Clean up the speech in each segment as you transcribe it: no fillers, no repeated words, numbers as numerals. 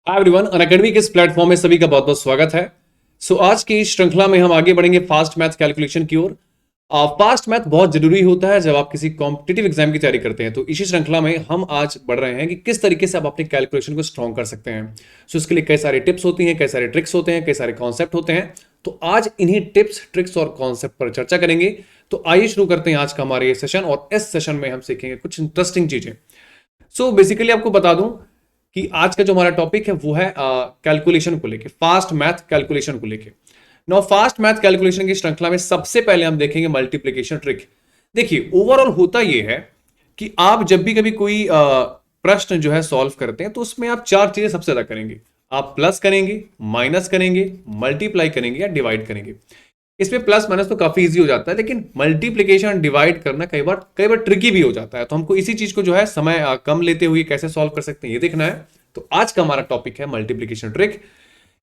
Hi everyone, Unacademy के इस platform में सभी का बहुत बहुत स्वागत है। आज की इस श्रृंखला में हम आगे बढ़ेंगे फास्ट मैथ कैलकुलेशन की ओर। फास्ट मैथ बहुत जरूरी होता है जब आप किसी कॉम्पिटिटिव एग्जाम की तैयारी करते हैं। तो इसी श्रृंखला में हम आज बढ़ रहे हैं कि किस तरीके से आप अपने कैलकुलेशन को स्ट्रॉन्ग कर सकते हैं। इसके लिए कई सारे टिप्स होती हैं, कई सारे ट्रिक्स होते हैं, कई सारे कॉन्सेप्ट होते हैं। तो आज इन्हीं टिप्स, ट्रिक्स और कॉन्सेप्ट पर चर्चा करेंगे। तो आइए शुरू करते हैं आज का हमारा ये सेशन। और इस सेशन में हम सीखेंगे कुछ इंटरेस्टिंग चीजें। बेसिकली आपको बता दूं कि आज का जो हमारा टॉपिक है वो है कैलकुलेशन को लेके, फास्ट मैथ कैलकुलेशन को लेके। नाउ फास्ट मैथ कैलकुलेशन की श्रृंखला में सबसे पहले हम देखेंगे मल्टीप्लिकेशन ट्रिक। देखिए, ओवरऑल होता ये है कि आप जब भी कभी कोई प्रश्न जो है सॉल्व करते हैं तो उसमें आप चार चीजें सबसे ज्यादा करेंगे। आप प्लस करेंगे, माइनस करेंगे, मल्टीप्लाई करेंगे या डिवाइड करेंगे। इसमें प्लस माइनस तो काफी इजी हो जाता है, लेकिन मल्टीप्लिकेशन डिवाइड करना कई बार ट्रिकी भी हो जाता है। तो हमको इसी चीज को जो है समय कम लेते हुए कैसे सॉल्व कर सकते हैं ये देखना है। तो आज का हमारा टॉपिक है मल्टीप्लिकेशन ट्रिक।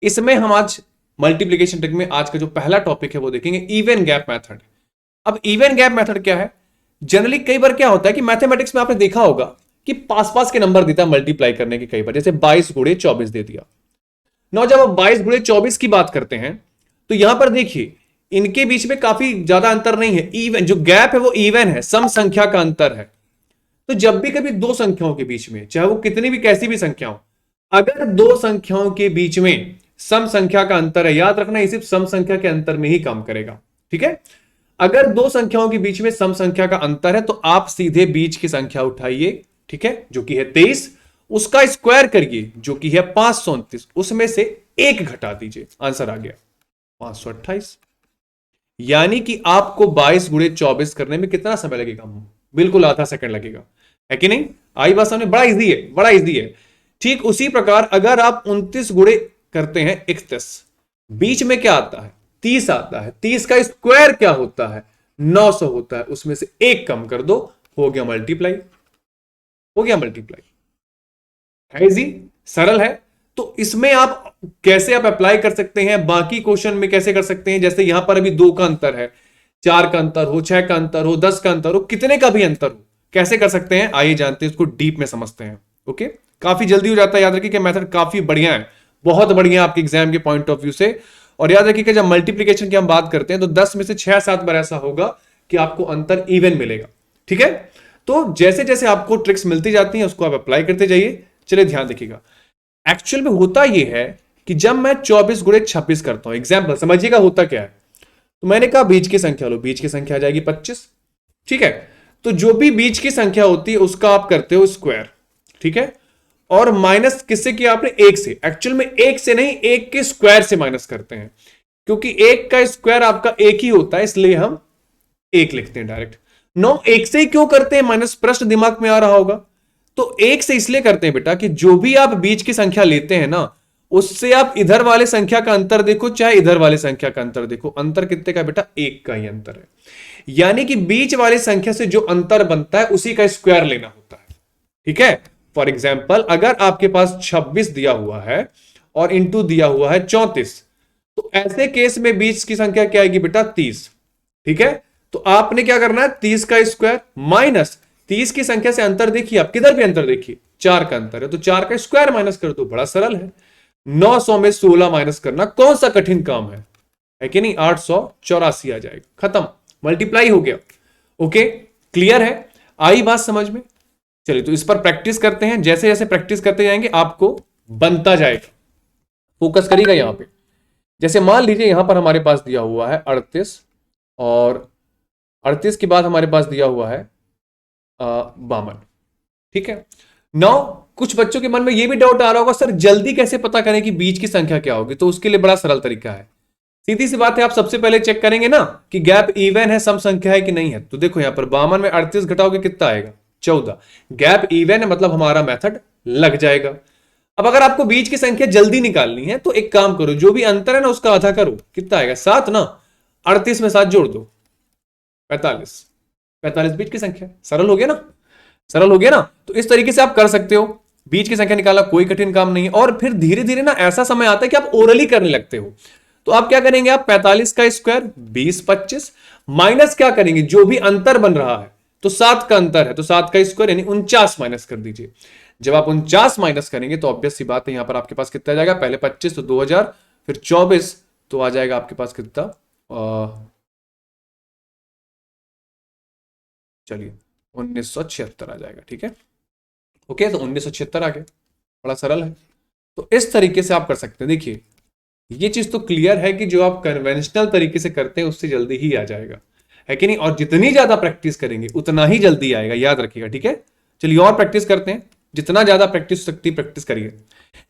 इसमें हम आज मल्टीप्लिकेशन ट्रिक में आज का जो पहला टॉपिक है वो देखेंगे इवन गैप मेथड। अब इवन गैप मेथड क्या है? जनरली कई बार क्या होता है कि मैथमेटिक्स में आपने देखा होगा कि पास पास के नंबर देता है मल्टीप्लाई करने के। कई बार जैसे 22 गुणे 24 दे दिया। नौ जब आप 22 गुणे 24 की बात करते हैं तो यहां पर देखिए इनके बीच में काफी ज्यादा अंतर नहीं है। इवन जो गैप है वो इवन है, सम संख्या का अंतर है। तो जब भी कभी दो संख्याओं के बीच में, चाहे वो कितनी भी कैसी भी संख्या हो, अगर दो संख्याओं के बीच में सम संख्या का अंतर है, याद रखना ये सिर्फ सम संख्या के अंतर में ही काम करेगा। ठीक है, अगर दो संख्याओं के बीच में सम संख्या का अंतर है तो आप सीधे बीच की संख्या उठाइए, ठीक है, जो कि है 23, उसका स्क्वायर करिए जो कि है 529, उसमें से एक घटा दीजिए, आंसर आ गया 528। यानी कि आपको 22 गुणे 24 करने में कितना समय लगेगा? बिल्कुल आधा सेकंड लगेगा, है कि नहीं? आई बात सामने? बड़ा इजी है, बड़ा इजी है। ठीक उसी प्रकार अगर आप 29 गुणे करते हैं 31, बीच में क्या आता है? 30 आता है। 30 का स्क्वायर क्या होता है? 900 होता है। उसमें से एक कम कर दो, हो गया मल्टीप्लाई। हो गया मल्टीप्लाई। है इजी, सरल है। तो इसमें आप कैसे आप अप्लाई कर सकते हैं, बाकी क्वेश्चन में कैसे कर सकते हैं? जैसे यहां पर अभी 2 का अंतर है, 4 का अंतर हो, 6 का अंतर हो, 10 का अंतर हो, कितने का भी अंतर हो, कैसे कर सकते हैं आइए जानते हैं, इसको डीप में समझते हैं। ओके, काफी जल्दी हो जाता है। याद रखिए कि मेथड काफी बढ़िया है, बहुत बढ़िया आपके एग्जाम के पॉइंट ऑफ व्यू से। और याद रखिए कि जब मल्टीप्लीकेशन की हम बात करते हैं तो 10 में से 6-7 बार ऐसा होगा कि आपको अंतर इवन मिलेगा। ठीक है, तो जैसे जैसे आपको ट्रिक्स मिलती जाती हैं उसको आप अप्लाई करते जाइए। चलिए ध्यान देखिएगा, एक्चुअल में होता यह है कि जब मैं 24 गुणे 26 करता हूं, एग्जाम्पल समझिएगा होता क्या है। तो मैंने कहा बीच की संख्या लो, बीच की संख्या आ जाएगी 25। ठीक है, तो जो भी बीच की संख्या होती है उसका आप करते हो स्क्वायर। ठीक है, और माइनस किससे किया आपने? एक से। एक्चुअल में एक से नहीं, एक के स्क्वायर से माइनस करते हैं, क्योंकि एक का स्क्वायर आपका एक ही होता है, इसलिए हम एक लिखते हैं डायरेक्ट। नो, एक से ही क्यों करते हैं माइनस? प्रश्न दिमाग में आ रहा होगा। तो एक से इसलिए करते हैं बेटा कि जो भी आप बीच की संख्या लेते हैं ना, उससे आप इधर वाले संख्या का अंतर देखो चाहे इधर वाले संख्या का अंतर देखो, अंतर कितने का बेटा? एक का ही अंतर है। यानी कि बीच वाली संख्या से जो अंतर बनता है उसी का स्क्वायर लेना होता है। ठीक है, फॉर एग्जाम्पल अगर आपके पास 26 दिया हुआ है और इंटू दिया हुआ है 34, तो ऐसे केस में बीच की संख्या क्या आएगी बेटा? 30। ठीक है, तो आपने क्या करना है? 30 का स्क्वायर माइनस 30 की संख्या से अंतर देखिए, आप किधर भी अंतर देखिए, 4 का अंतर है, तो 4 का स्क्वायर माइनस कर दो, बड़ा सरल है। 900 में 16 माइनस करना कौन सा कठिन काम है कि नहीं? 884 आ जाएगा, खत्म, मल्टीप्लाई हो गया। ओके, क्लियर है? आई बात समझ में? चलिए तो इस पर प्रैक्टिस करते हैं। जैसे जैसे प्रैक्टिस करते जाएंगे आपको बनता जाएगा। फोकस करिएगा यहां पे। जैसे मान लीजिए यहां पर हमारे पास दिया हुआ है 38, और 38 के बाद हमारे पास दिया हुआ है 52। ठीक है, नौ कुछ बच्चों के मन में यह भी डाउट आ रहा होगा, सर जल्दी कैसे पता करें कि बीच की संख्या क्या होगी? तो उसके लिए बड़ा सरल तरीका है, सीधी सी बात है। आप सबसे पहले चेक करेंगे ना कि गैप इवन है, सम संख्या है कि नहीं है। तो देखो यहां पर 52 में 38 घटाओगे कितना आएगा? 14। गैप इवन है, मतलब हमारा मेथड लग जाएगा। अब अगर आपको बीच की संख्या जल्दी निकालनी है तो एक काम करो, जो भी अंतर है ना उसका आधा करो, कितना आएगा? 7 ना। 38 में 7 जोड़ दो, 45। 45 बीच की संख्या, सरल हो गया ना? सरल हो गया ना? तो इस तरीके से आप कर सकते हो, बीच की संख्या निकालना कोई कठिन काम नहीं है। और फिर धीरे धीरे ना ऐसा समय आता है कि आप ओरली करने लगते हो। तो आप क्या करेंगे? आप 45 का स्क्वायर 20 25 माइनस क्या करेंगे? जो भी अंतर बन रहा है, तो 7 का अंतर है तो 7 का स्क्वायर यानी 49 माइनस कर दीजिए। जब आप 49 माइनस करेंगे तो ऑब्वियस सी बात है यहां पर आपके पास कितना आ जाएगा, पहले 25 तो 2000, फिर 24 तो आ जाएगा आपके पास कितना, चलिए 1976 आ जाएगा। ठीक है, ओके, तो 1976 आ गया, बड़ा सरल है। तो इस तरीके से आप कर सकते हैं। देखिए ये चीज तो क्लियर है कि जो आप कन्वेंशनल तरीके से करते हैं उससे जल्दी ही आ जाएगा, है कि नहीं, और जितनी ज्यादा प्रैक्टिस करेंगे उतना ही जल्दी आएगा, याद रखिएगा। ठीक है, चलिए और प्रैक्टिस करते हैं, जितना ज्यादा प्रैक्टिस हो सकती है प्रैक्टिस करिए।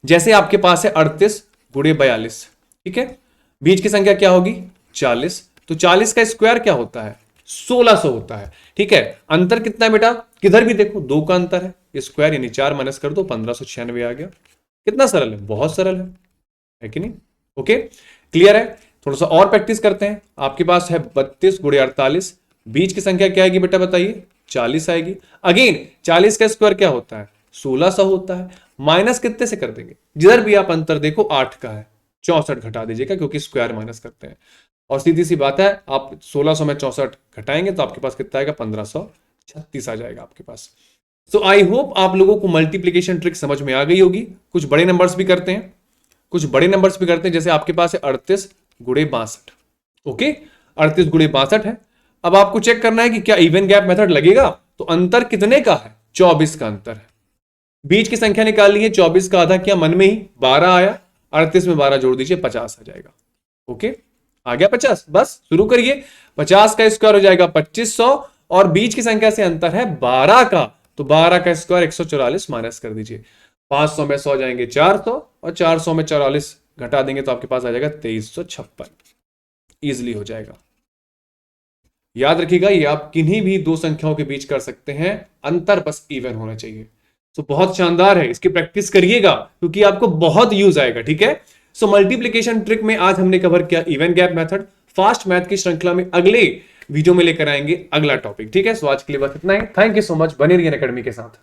जैसे आपके पास है 38 गुणे 42, ठीक है, बीच की संख्या क्या होगी 40, तो 40 का स्क्वायर क्या होता है 1600 होता है। ठीक है, अंतर कितना है बेटा, किधर भी देखो 2 का अंतर है, स्क्वायर यानी 4 माइनस कर दो 1596 आ गया। कितना सरल है, बहुत सरल है कि नहीं। ओके, क्लियर है। थोड़ा सा और प्रैक्टिस करते हैं। आपके पास है 32 गुणे 48, बीच की संख्या क्या आएगी बेटा बताइए, 40 आएगी। अगेन 40 का स्क्वायर क्या होता है 1600 होता है, माइनस कितने से कर देंगे, जिधर भी आप अंतर देखो 8 का है, 64 घटा दीजिएगा क्योंकि स्क्वायर माइनस करते हैं। और सीधी सी बात है, आप 1600 में 64 घटाएंगे तो आपके पास कितना आएगा 1536 आ जाएगा आपके पास। सो आई होप आप लोगों को मल्टीप्लीकेशन ट्रिक समझ में आ गई होगी। कुछ बड़े नंबर्स भी करते हैं, कुछ बड़े नंबर्स भी करते हैं, जैसे आपके पास है 38 गुणे 62। ओके, 38 गुणे 62 है। अब आपको चेक करना है कि क्या इवन गैप मेथड लगेगा, तो अंतर कितने का है 24 का अंतर है। बीच की संख्या निकालनी है, 24 का आधा किया मन में ही 12 आया, 38 में 12 जोड़ दीजिए 50 आ जाएगा। ओके, आ गया 50, बस शुरू करिए। 50 का स्क्वायर हो जाएगा 2500 और बीच की संख्या से अंतर है 12 का, तो 12 का स्क्वायर 144 माइनस कर दीजिए। 500 में 100 जाएंगे 400 और 400 में 44 घटा देंगे तो आपके पास आ जाएगा 2356, इजिली हो जाएगा। याद रखिएगा ये आप किन्हीं भी दो संख्याओं के बीच कर सकते हैं, अंतर बस इवन होना चाहिए। तो बहुत शानदार है, इसकी प्रैक्टिस करिएगा क्योंकि आपको बहुत यूज आएगा। ठीक है, सो मल्टीप्लीकेशन ट्रिक में आज हमने कवर किया even gap method. Fast math की श्रृंखला में अगले वीडियो में लेकर आएंगे अगला टॉपिक। ठीक है, सो आज के लिए बस इतना ही। थैंक यू सो मच, बने रहिए अकेडमी के साथ।